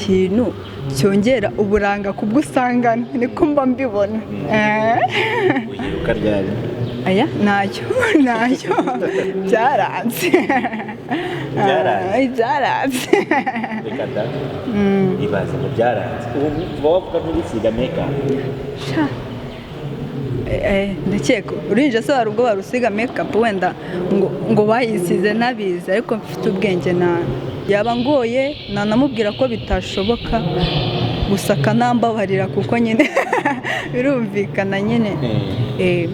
nk'ikintu cyongera uburanga kubwo usangana niko mba mbibona. Uyiruka ryari? Aya ntacyo byaranze. Byaranze. Reka da. Ibaze ngo byaranze. Ubu bavuga ntibisiga makeup. Ndakeka urinje se hari ubwo barusiga makeup wenda ngo bayisize nabizi, ariko mfite ubwenge yaba ngoye nanamubwira ko bitashoboka, gusa akanambabarira kuko nyine birumvikana nyine.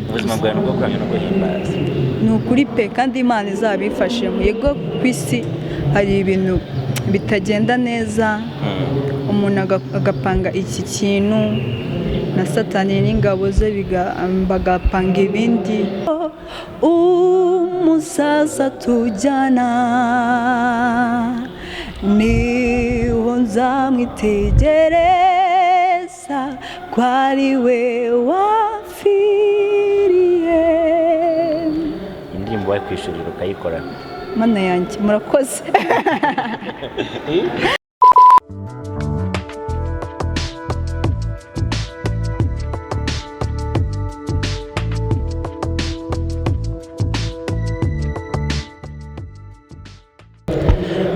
Ubuzima bwawe nubwo kurangwa no guhimbaza ni ukuri pe, kandi Imana izabifashe. Yego ku isi hari ibintu bitagenda neza, umuntu agapanga iki kintu na Satani n'ingabo ze bagapanga ibindi. Umusaza tujyana niho nzamwitegereza ko ari we wapfiriye. Indirimbo wawe kwishurira ukayikora. Mana yanjye murakoze.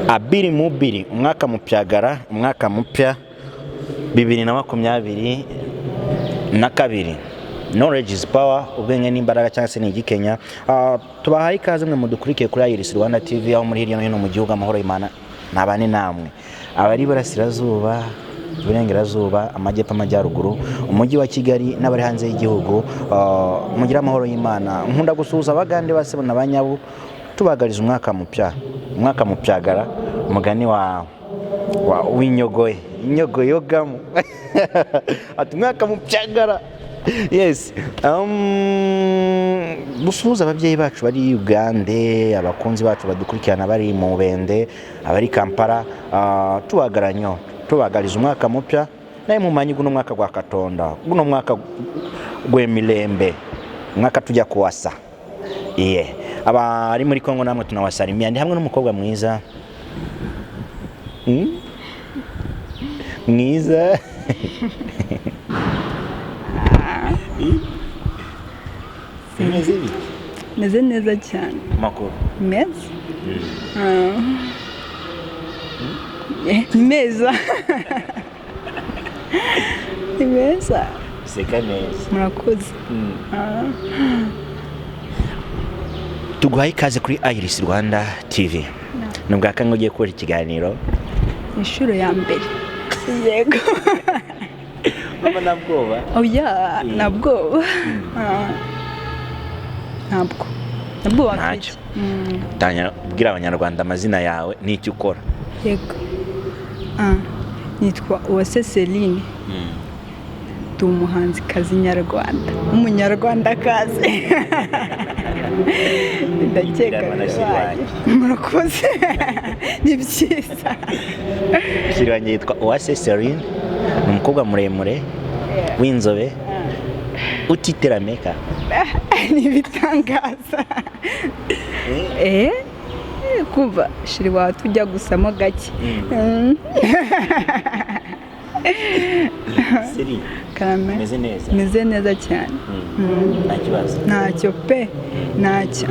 Abiri mubiri umwaka mupyagara, umwaka mupya 2022. Knowledge is power, ubwenge n'imbaraga cyangwa se ni igikenya. Tubahaye ikaze mwe mudukurikiye kuri Iris Rwanda TV aho muri hirya no hino mu gihugu. Amahoro y'Imana nabane namwe, abari burasirazuba, burengerazuba, amajyepfo, amajyaruguru, umujyi wa Kigali n'abari hanze y'igihugu. Mugira amahoro y'Imana. Nkunda gusuhuza abagande base n'abanyabu, tubagariza umwaka mupya, umwaka mupyagara, umugani w'inyogoye, inyogoyogamo. Ati umwaka mupyagara. Yes. Gusuhuza ababyeyi bacu bari Uganda, abakunzi bacu badukurikirana bari mu Bende, abari Kampala, tubagariza umwaka mupya, naye mumanyi guno mwaka gwa Katonda, guno mwaka gw'emilembe, mwaka tujya kuwasa. Abari muri Kongo namwe tunawasalimia. Ndi hamwe n'umukobwa mwiza. Mwiza. Meze neza cyane. Makuru. Meza. Meza. Meza. Seka neza. Murakoze. Tuguhaye ikaze kuri Iris Rwanda TV. Nubwo akango ugiye gukora ikiganiro inshuro ya mbere. Yego. Mama nabwoba. Oya, nabwoba. Nabwo ntacyo. Tanya bwira abanyarwanda amazina yawe n'icyo ukora. Yego. Nitwa Uwase Celine. Ndi umuhanzikazi nyarwanda, umunyarwandakazi. Ndakeka murakoze. Ni byiza. Kirwanjye yitwa Uwase Celine, ni umukobwa muremure w'inzobe utitera makeup. Ni bitangaza. Kuva shiri wawe tujya gusamo gake. Siri. Meze neza. Meze neza cyane. Nta kibazo. Ntacyo pe. Ntacyo.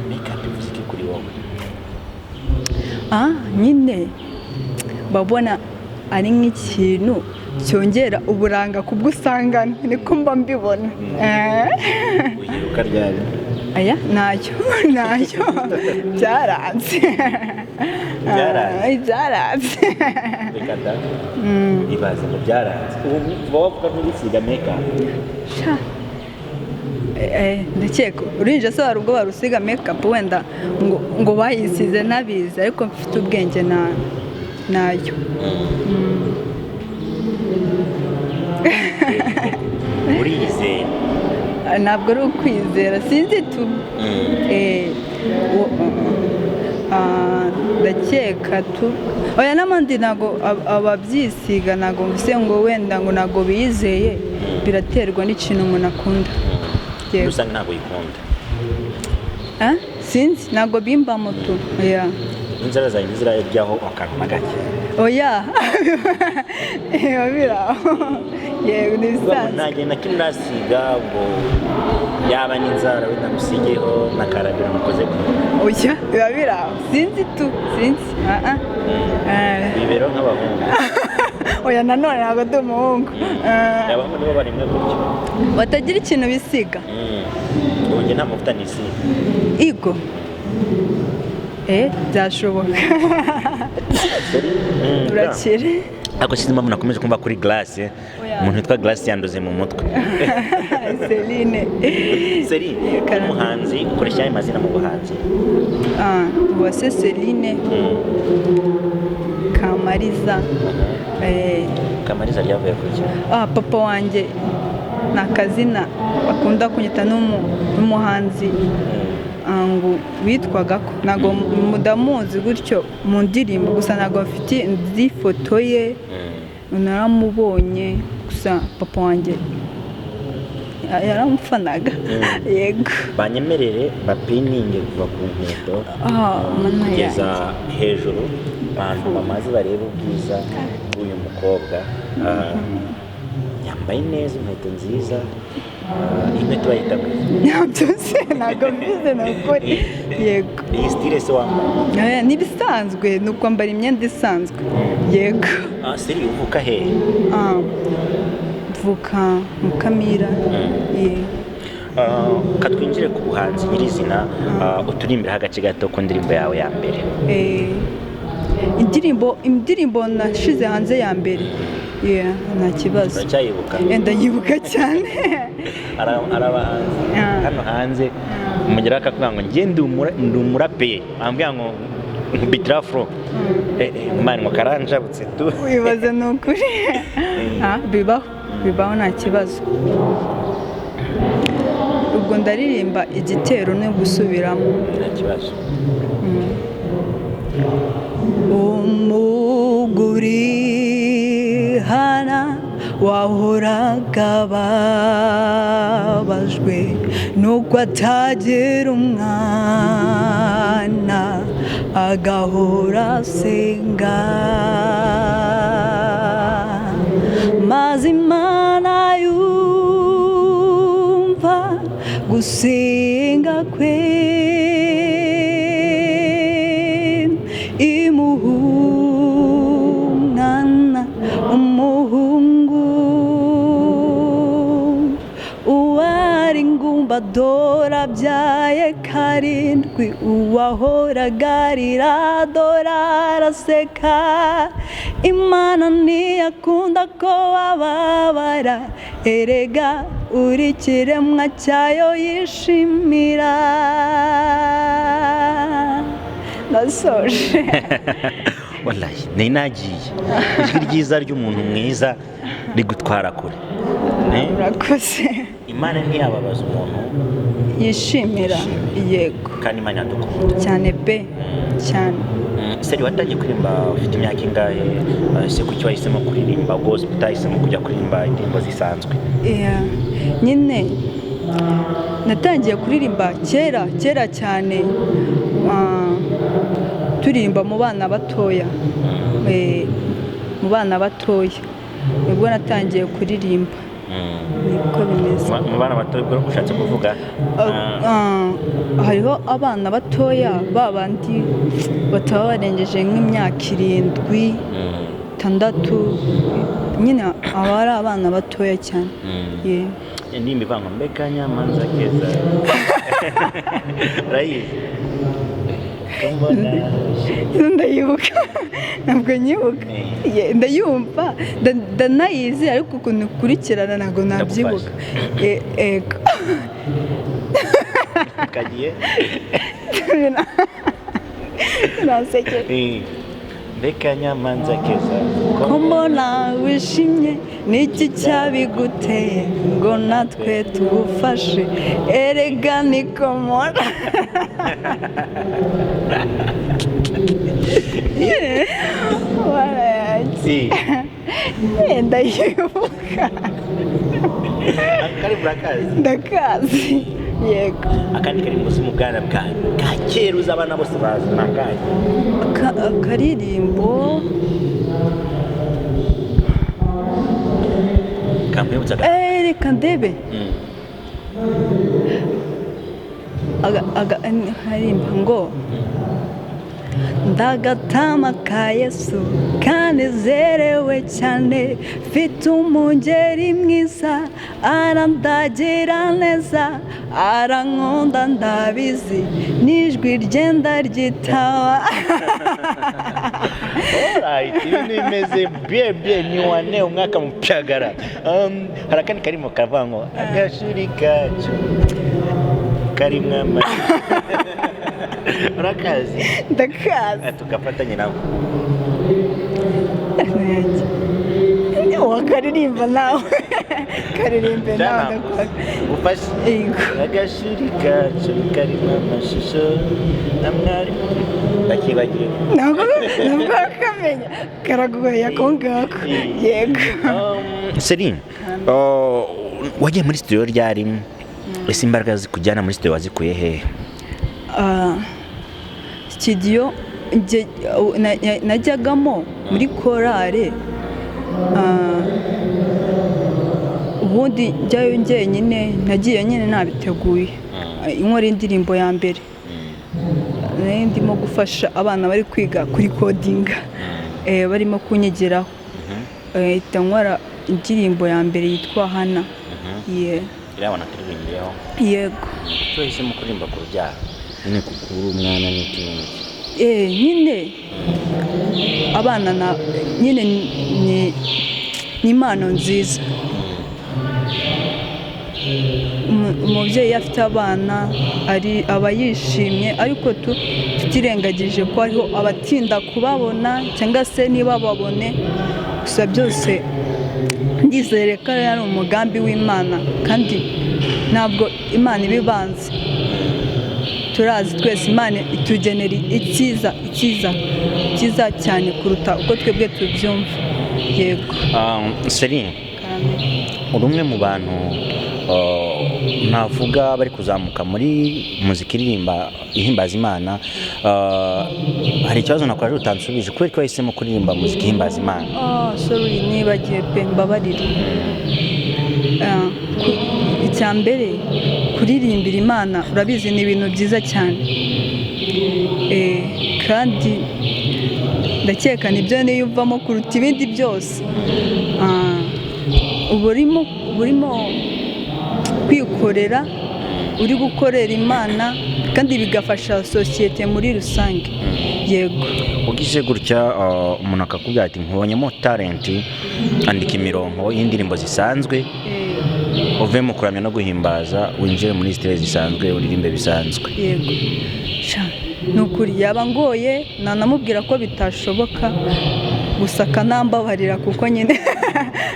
Makeup ifite kuri wowe. Nyine babona ari nk'ikintu cyongera uburanga kubwo usangana niko mba mbibona. Uyiruka ryari? Aya ntacyo byaranze. Byaranze. Reka da. Ibaze ngo byaranze. Ubu bavuga ntibisiga makeup. Ndakeka urinje se hari ubwo barusiga makeup wenda ngo bayisize nabizi, ariko mfite ubwenge nayo. Urizera? Ntabwo ari ukwizera, sinzi tu. Ndakeka tu. Oya n'amandi ntago ababyisiga, ntago mvise ngo wenda ngo ntago bizeye, biraterwa n'ikintu umuntu akunda. Usanga ntago yikunda. Sinzi ntago bimba moto. Inzara zanjye zirajyaho akantu na gake. oya biba biraho yego ni ibisanzwe ntagiye na kimwe urasiga ngo yaba n'inzara wenda musigeho n'akarabiro mukoze oya biba biraho sinzi bibero nk'abahungu oya nanone ntabwo ndi umuhungu abahungu nibo barimwe gutyo batagira ikintu bisiga ubu njye nta mavuta nisiga igo byashoboka urakire ako sinzi impamvu nakomeje kumva kuri Glace umuntu witwa Glace yandoze mu mutwe Celine umuhanzi ukoresha ayo mazina mu buhanzi Uwase Celine Kamariza Kamariza ryavuye kuki papa wanjye ni akazina bakunda kunyita n'umuhanzi ngo witwaga ko ntabwo mudamuzi gutyo mu ndirimbo gusa ntabwo bafite ifoto ye naramubonye gusa papa wanjye yaramufanaga yego banyemerere bapininge kuva ku nkweto kugeza hejuru abantu bamaze bareba ubwiza bw'uyu mukobwa yambaye neza inkweto nziza inkweto bayita byose ntabwo mbizi ni ukuri yego iyi style se wambaye n'ibisanzwe ni ukwambara imyenda isanzwe yego seri uvuka hehe mvuka mu Kamira katwinjire ku buhanzi nyirizina uturimbiraho agace gato ku ndirimbo yawe ya mbere indirimbo nashize hanze ya mbere nta kibazo uracyayibuka ndayibuka cyane hari abahanzi hano hanze umugeraho akavuga ngo njye ndi umuraperi ambwira ngo nkubitira afro mani ngo karanjabutse tu wibaze ni ukuri bibaho nta kibazo ubwo ndaririmba igitero no gusubiramo nta kibazo umuguri hana wahoraga babajwe nuko atagira umwana agahora asenga maze Imana yumva gusenga kwe imuhumwana umuhungu uwari ingumba dora abyaye karindwi uwahoraga arira dora araseka Imana ntiyakunda ko wababara erega uri ikiremwa cyayo yishimira nasoje wallahi nari nagiye ijwi ryiza ry'umuntu mwiza rigutwara kure urakoze Imana ntiyababaza umuntu yishimira yego kandi Imana yadukunda cyane pe cyane seri watangiye kuririmba ufite imyaka ingahe se kuki wahisemo kuririmba gospel utahisemo kujya kuririmba indirimbo zisanzwe nyine natangiye kuririmba kera cyane turirimba mu bana batoya nibwo natangiye kuririmba niko bimeze mu bana batoya ubwo ushatse kuvuga hariho abana batoya babandi bataba barengeje nk'imyaka 7, 6 nyine aba ari abana batoya cyane indirimbo ivanga mbega nyamanza keza urayizi ndayibuka ntabwo nyibuka ndayumva ndanayizi ariko ukuntu ukurikirana ntabwo nabyibuka ego kagiye nasekeye mbega nyamanza keza ko mbona wishimye n'iki cyabiguteye ngo natwe tugufashe erega niko mbona ndayibuka kari burakazi ndakazi yego akandi kari munsi mu bwana bwawe ka kera uzi abana bose bazi nakaye akaririmbo reka ndebe harimba ngo ndagatama ka Yesu kanezerewe cyane mfite umungeri mwiza arandagira neza arankunda ndabizi n'ijwirye ndaryitaba. Alright, ibi nimeze bien ni wane umwaka mupyagara. Harakani karimo kavango agashuri kacu karimwe urakazi ndakazi tugafatanye nawe wakaririmba nawe karirimbe nawe ufashe agashuri kacu karimwe amashusho na mwari ndakibagiye ntabwo akamenya karagoye ako ngako yego. Celine wagiye muri studio ryari ese imbaraga zikujyana muri studio wazikuye hehe? Studio najyagamo muri korale ubundi njyayo njyenyine nagiye nyine nabiteguye inkora indirimbo ya mbere ndimo gufasha abana bari kwiga kuri kodinga barimo kunyigiraho nkora indirimbo ya mbere yitwa Hana. Irabona turibingiyeho yego twahisemo kuririmba ku rubyaro nyine kukuru umwana n'ikindi nyine abana na nyine ni impano nziza. Umubyeyi afite abana aba yishimye ariko tutirengagije ko hariho abatinda kubabona cyangwa se niba babone gusa byose ndizere ko ari umugambi w'Imana kandi ntabwo Imana ibibanze. Turazi twese Imana itugenera icyiza cyane kuruta uko twebwe tubyumva. Yego. Celine uri umwe mu bantu navuga bari kuzamuka muri muzika ihimbaza Imana. Hari ikibazo nakoraje utansubije kubera ko wahisemo kuririmba muzika ihimbaza Imana? Sorry nibagiye pe mbabarira. Icya mbere kuririmbira Imana urabizi ni ibintu byiza cyane kandi ndakeka nibyo niyumvamo kuruta ibindi byose. Burimo kwikorera uri gukorera Imana kandi bigafasha sosiyete muri rusange. Yego. Ugize gutya umuntu akakubwira ati nkubonyemo talent andika imirongo y'indirimbo zisanzwe uve mu kuramya no guhimbaza winjire muri stage zisanzwe uririmbe bisanzwe. Yego nukuri yaba ngoye nanamubwira ko bitashoboka gusa akanambabarira kuko nyine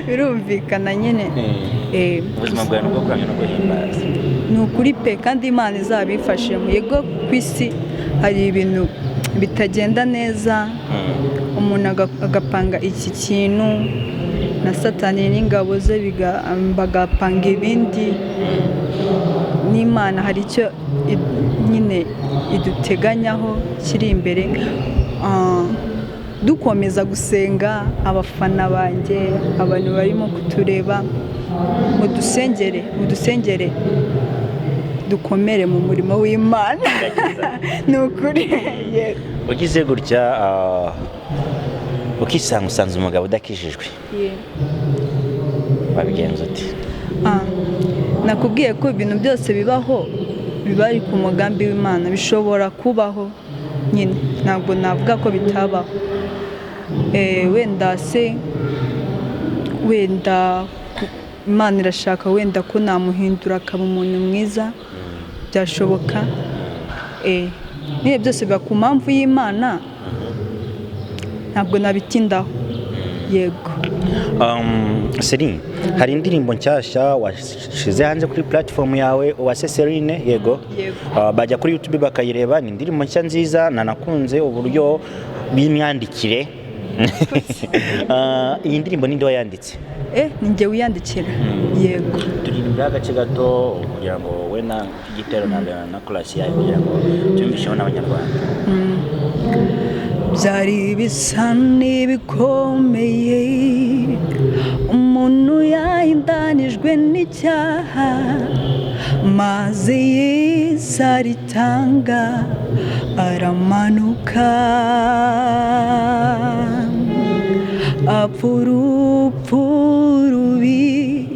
birumvikana nyine ubuzima bwawe no kuramya no guhimbaza nukuri pe kandi Imana izabifashemo. Yego ku isi hari ibintu bitagenda neza umuntu agapanga iki kintu na Satani n'ingabo ze bagapanga ibindi. N'Imana hari icyo nyine iduteganyaho kiri imbere. Dukomeza gusenga abafana banjye abantu barimo kutureba mudusengere dukomere mu murimo w'Imana. Nukuri ugize gutya ukisanga usanze umugabo udakijijwe wabigenza uti? Nakubwiye ko ibintu byose bibaho biba ari ku mugambi w'Imana, bishobora kubaho nyine ntabwo navuga ko bitabaho. Wenda Imana irashaka wenda ko namuhindura akaba umuntu mwiza byashoboka. Niyo byose biba ku mpamvu y'Imana ntabwo nabitindaho. Yego. Celine hari indirimbo nshyashya washize hanze kuri platform yawe Uwase Celine? Yego. Bajya kuri YouTube bakayireba, ni indirimbo nshya nziza nanakunze uburyo bimyandikire. Iyi ndirimbo ninde wayanditse? Ni njye wiyandikira. Yego. Turirimbira agace gato kugira ngo we na igitero na chorus yayo kugira ngo twumvishe n'abanyarwanda. Byari bisa n'ibikomeye umuntu yahindanye yababajwe n'icyaha maze Yesu aritanga aramanuka apfa urupfu rubi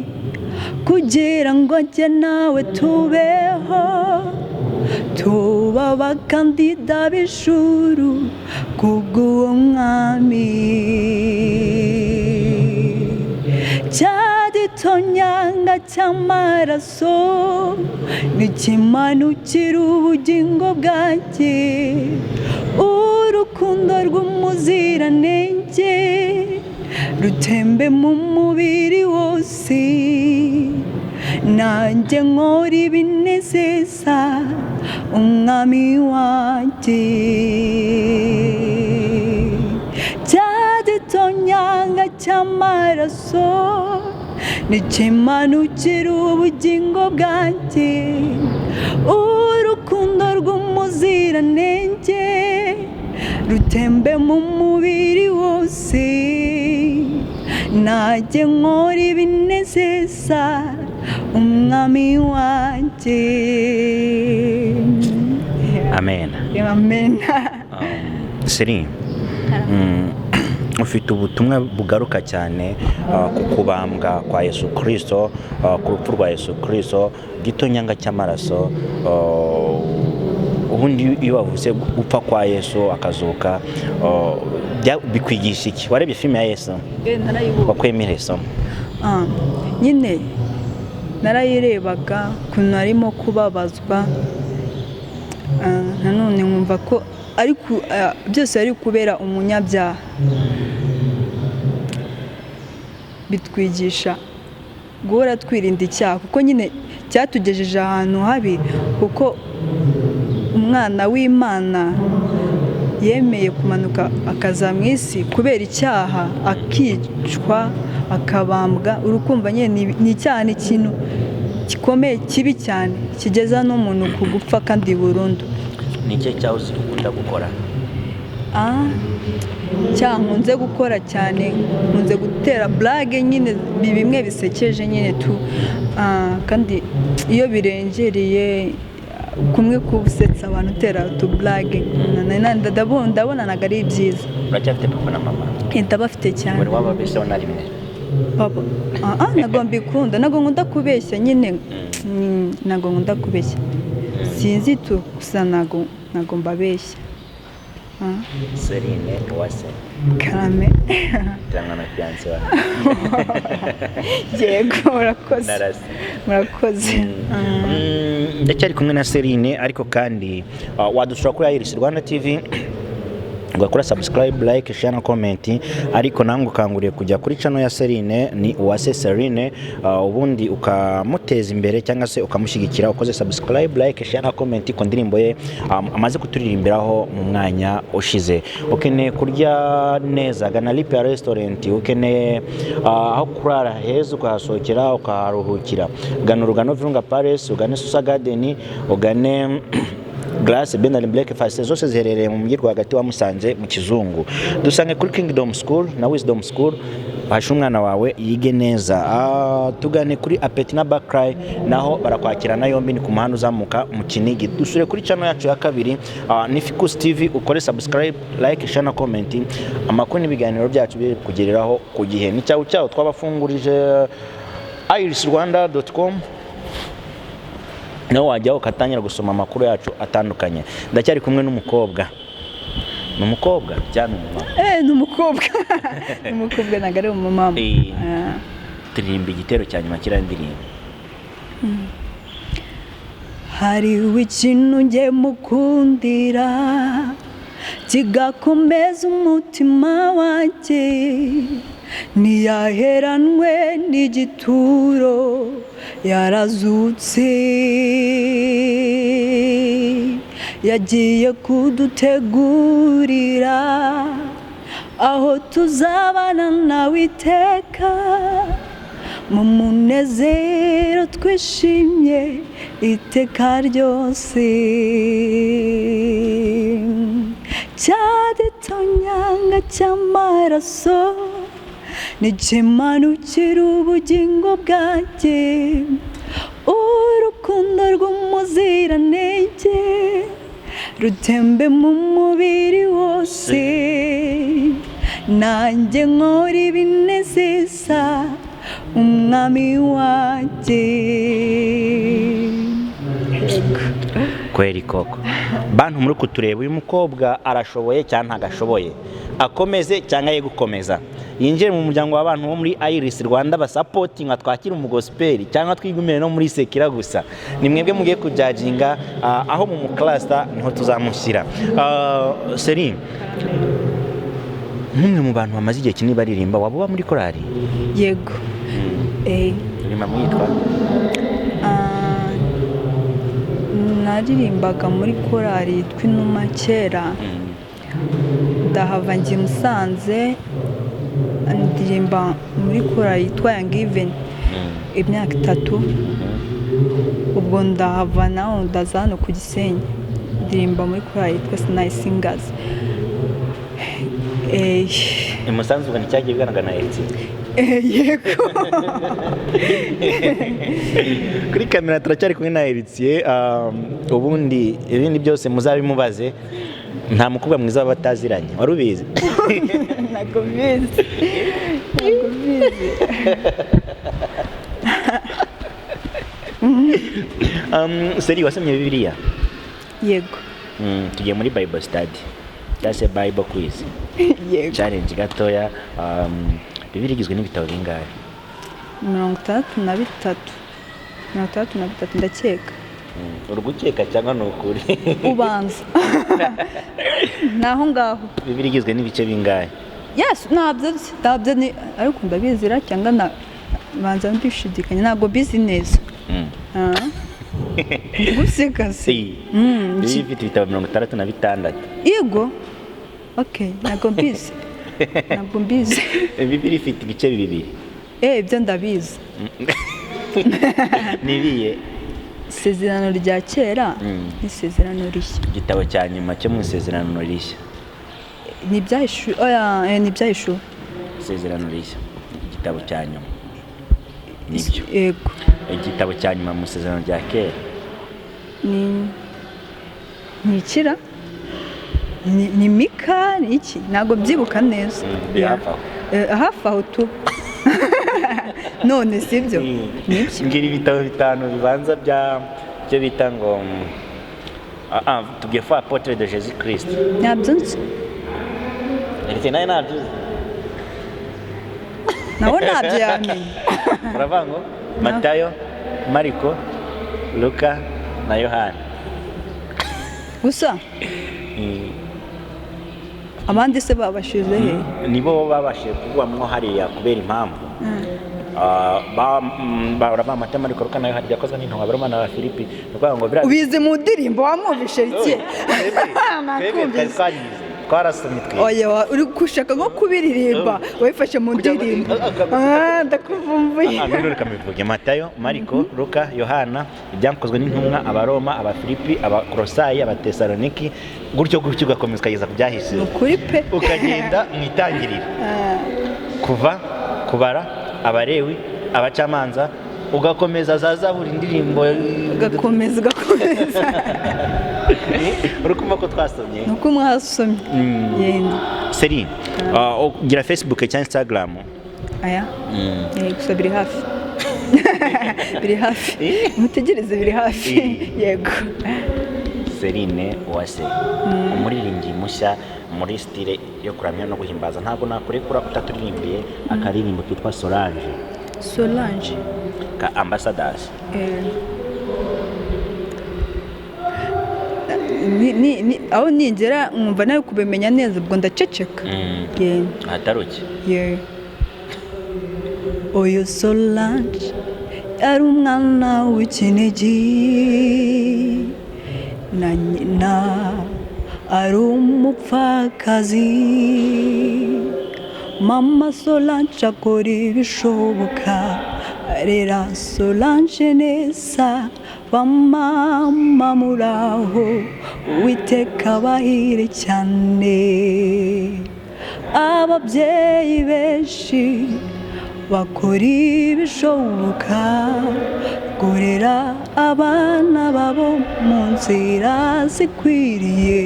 kugira ngo njye nawe tubeho tuba abakandida b'ijuru kubw'uwo mwami cya gitonyanga cy'amaraso nikimanukira ubugingo bwanjye urukundo rw'umuziranenge rutembe mu mubiri wose nanjye nkora ibinezeza umwami wanjye cya gitonyanga cy'amaraso nikimanukira ubugingo bwanjye urukundo rw'umuziranenge rutembe mu mubiri wose nanjye nkora ibinezeza umwami wanjye amen. Amen. Seri, ufite ubutumwa bugaruka cyane ku kubambwa kwa Yesu Kristo, ku rupfu rwa Yesu Kristo, gitonyanga cy'amaraso. Ubundi iyo bavuze gupfa kwa Yesu akazuka, bikwigisha iki? Warebye filime ya Yesu? Bakwemereye isomo? Nyine narayirebaga ukuntu arimo kubabazwa, nanone nkumva ko ariko byose ari kubera umunyabyaha. Bitwigisha guhora twirinda icyaha kuko nyine cyatugejeje ahantu habi, kuko umwana w'Imana yemeye kumanuka akaza mu isi kubera icyaha, akicwa akabambwa. Urukumva nyine ni icyaha, ni ikintu gikomeye kibi cyane kigeza n'umuntu ku gupfa kandi burundu. Ni cyo cyaho ukunda gukora? Cyaha nkunze gukora cyane, nkunze gutera blague nyine bimwe bisekeje nyine tu, kandi iyo birengereye kumwe kubusetsa abantu utera tu blague ndabona naga ari byiza. Uracyafite papa na mama? Ndabafite cyane. Wari wababeshyaho na rimwe? Papa ntabwo mbikunda, ntabwo nkunda kubeshya nyine, ntabwo nkunda kubeshya, sinzi tu gusa ntabwo mbabeshya. Serine Uwase Karame cyangwa na fiancé wawe? Yego, murakoze. Ndacyari kumwe na Serine, ariko kandi wadusura kuri Iris Rwanda TV, ugakora subscribe, like, share na comment, ariko nangu kanguriye kujya kuri channel ya Serine, ni Uwase Serine, ubundi ukamuteza imbere cyangwa se ukamushyigikira ukoze subscribe, like, share na comment ku ndirimbo ye amaze kuturirimbiraho mu mwanya ushize. Ukeneye kurya neza, gana Lipe restaurant, ukeneye aho kurara heza ukahasohokera ukaharuhukira, gana Urugano Virunga Palace, ugane Susa Garden, ugane Glass Ben and Breakfast, zose ziherereye mu mujyi rwagati wa Musanze mu Kizungu. Dusange kuri Kingdom School na Wisdom School, basha umwana wawe yige neza. Tugane kuri Apeti na Backcry, naho barakwakirana yombi, ni ku muhanda uzamuka mu Kinigi. Dusure kuri channel yacu ya kabiri, ni Ficus TV, ukore subscribe, like, share na comment, amakuru n'ibiganiro byacu biri kugereraho ku gihe. Ni cyawo twabafungurije irisrwanda.com, nawe wajyaho ukatangira gusoma amakuru yacu atandukanye. Ndacyari kumwe n'umukobwa. N'umukobwa cyane umumama? N'umukobwa. N'umukobwa ntabwo ari umumama. Turirimba igitero cya nyuma kirandirimba. Hariho ikintu nge mukundira kigakomeza umutima wanjye, ntiyaheranwe n'igituro yarazutse, yagiye kudutegurira aho tuzabana nawe iteka, mu munezero twishimye iteka ryose. Cya gitonyanga cy'amaraso nikimanukira ubugingo bwanjye, urukundo rw'umuziranenge rutembe mu mubiri wose, nanjye nkora ibinezeza umwami wanjye. kweri koko bantu muri kutureba uyu mukobwa arashoboye cyangwa ntagashoboye, akomeze cyangwa ye gukomeza, yinjire mu muryango w'abantu bo muri Iris Rwanda basapotinga, twakira umugospeli cyangwa twigumire no muri sekira gusa, ni mwebwe mugiye kujajinga aho mu muklasta niho tuzamushyira. Seri, nk'umwe mu bantu bamaze igihe kinini baririmba, waba uba muri korali? Yego. Uririmba mwitwa? Naririmbaga muri korali yitwa Inuma kera, ndahava njya i Musanze ndirimba muri korali yitwa Young Even imyaka 3, ubwo ndahava naho ndaza hano ku Gisenyi ndirimba muri korali yitwa Sinai Singers. I Musanze ubwo nicyagiye bigaragara na Elsie? Yego. Kuri kamera turacyari kumwe na Elsie. Ubundi ibindi byose muzabimubaze, nta mukobwa mwiza w'abataziranye, wari ubizi? Ntabwo bizi. Seri, wasomye Bibiliya? Yego. Tugiye muri Bible study cyangwa se Bible quiz. Yego. Challenge gatoya. Bibiliya igizwe n'ibitabo bingahe? 63 ndakeka. Uri gukeka cyangwa ni ukuri? Ubanza. Naho ngaho. Bibiliya igizwe n'ibice bingahe? Yes, ntabyo ni ariko ndabizira cyangwa na banza ndishidikanya, ntabwo bizi neza. Guseka se. Bibiliya ifite ibitabo 66. Yego. Okay, ntabwo mbizi. Bibiliya ifite ibice bibiri. Ibyo ndabizi. Nibiye Isezerano rya kera n'isezerano rishya. Igitabo cya nyuma cyo mu isezerano rishya ni ibyahishwe. Ni ibyahishwe. Isezerano rishya igitabo cya nyuma nibyo. Yego. Igitabo cya nyuma mu isezerano rya kera ni ikira, ni Mika, ni iki, ntabwo byibuka neza. Hafi aho tu. None sibyo? Nibyo. Ngira ibitabo 5 bibanza byo bita ngo tugiye fa portrait de Jésus Christ. Ntabyo nzi. Ese nayo ntabyo. Naho ntabyo yamenye. Uravuga ngo Matayo, Mariko, Luka na Yohana. Gusa abandi se babashize he? Nibo babashije kugwamwo hariya kubera impamvu. Baraba Matayo, Mariko, Luka na Yohana yakozwe n'intumwa baroma na Filipi. Nukuvuga ngo bira ubize mu ndirimbo wamwumvishe iki? Twarasomye twe. Oya, uri gushaka nko kubiririmba wifashe mu ndirimbo. Ndakuvumbuye. None kamivuge Matayo, Mariko, Luka, Yohana, ibyakozwe n'intumwa, abaroma, abafilipi, abakolosayi, abatesaloniki, gutyo ugakomeza ukageza ku byahise. Ukuri pe. Ukagenda mu itangiriro. Kuva kubara abarewi, abacamanza, ugakomeza za Zaburi, indirimbo ugakomeza. Urukumva ko twasomye? Nuko mwasomye. Yenda. Seri, ugira Facebook cyangwa Instagram? Aya. Gusa biri hafi. Biri hafi. Mutegereze biri hafi. Yego. Serine Uwase, umuririmbyi mushya muri style yo kuramya no guhimbaza, ntabwo nakurekura utaturimbiye akaririmbo kitwa Solange ka Ambassadors. Aho ningera nkumva nawe kubimenya neza ubwo ndaceceka. Ataruki. Oyo Solange ari umwana w'ikinege, na nyina ari umupfakazi. Mama Solange akora ibishoboka, arera Solange neza. Bamama muraho, Uwiteka abahire cyane. Ababyeyi benshi bakora ibishoboka gorera abana babo mu nzira zikwiriye,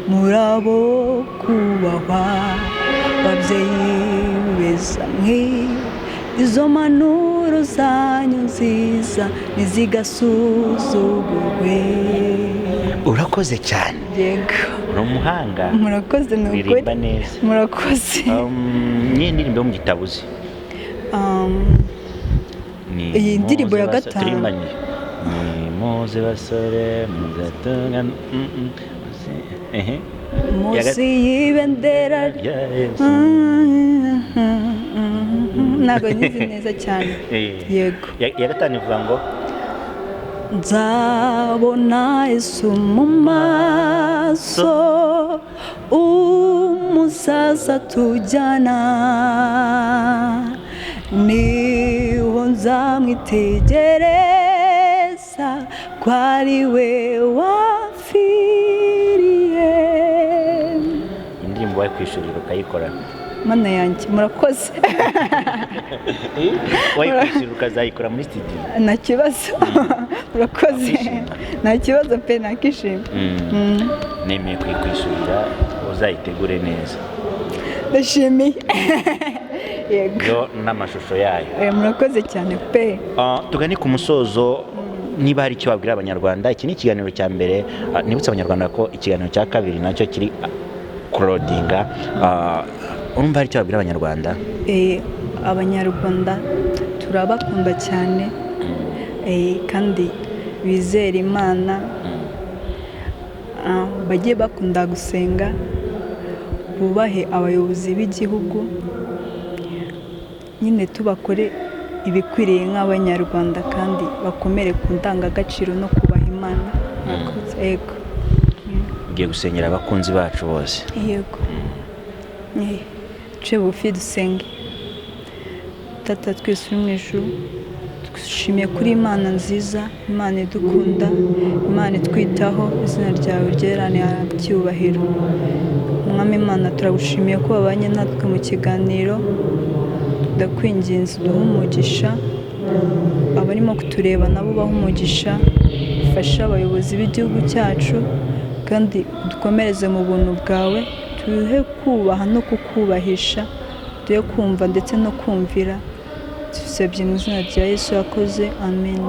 murabo kubahwa babyeyi beza mwe, izo manuro zanyu nziza ntizigasuzugurwe. urakoze cyane, yego uri umuhanga, murakoze, ni ukuri uririmba neza. murakoze. Niyo ndirimbo yo mu gitabo uzi? Iyi ndirimbo ya gatanu. turimbanye muze basore muzatunga munsi y'ibendera rya Yesu. ntabwo nyizi neza cyane. Yego. Ya gatanu ivuga ngo nzabona Yesu mu maso, umusaza tujyana, niho nzamwitegereza ko ari we wapfiriye. indirimbo wayikwishyurira ukayikora? Mana yanjye murakoze. wayikwishyurira ukazayikora muri studio? Nta kibazo. Murakoze. Nta kibazo pe, nakishima. Nemeye kuyikwishyurira, uzayitegure neza. Ndashimiye. Yego. yo n'amashusho yayo. Murakoze cyane pe. Tugane ku musozo, niba hari icyo wabwira abanyarwanda. Iki ni ikiganiro cya mbere, nibutse abanyarwanda ko ikiganiro cya kabiri nacyo kiri kurodinga. Urumva hari icyo wabwira abanyarwanda? Abanyarwanda turabakunda cyane, kandi bizera Imana, bagiye bakunda gusenga, bubahe abayobozi b'igihugu, nyine tubakore ibikwiriye nk'abanyarwanda, kandi bakomere ku ndangagaciro no kubaha Imana. Yego. Ugiye gusengera abakunzi bacu bose? Yego. Duce bugufi dusenge. Data twese uri mu ijuru, dushimiye kuri Imana nziza, Imana idukunda, Imana itwitaho, izina ryawe ryerane cyubahiro. Mwami Imana, turagushimiye ko wabanye natwe mu kiganiro, ndakwinginze duhe umugisha abarimo kutureba, nabo bahe umugisha, ufashe abayobozi b'igihugu cyacu, kandi dukomereze mu buntu bwawe, tuhe kubaha no kukubahisha, duhe kumva ndetse no kumvira. Dusabye mu izina rya Yesu yakoze, amen.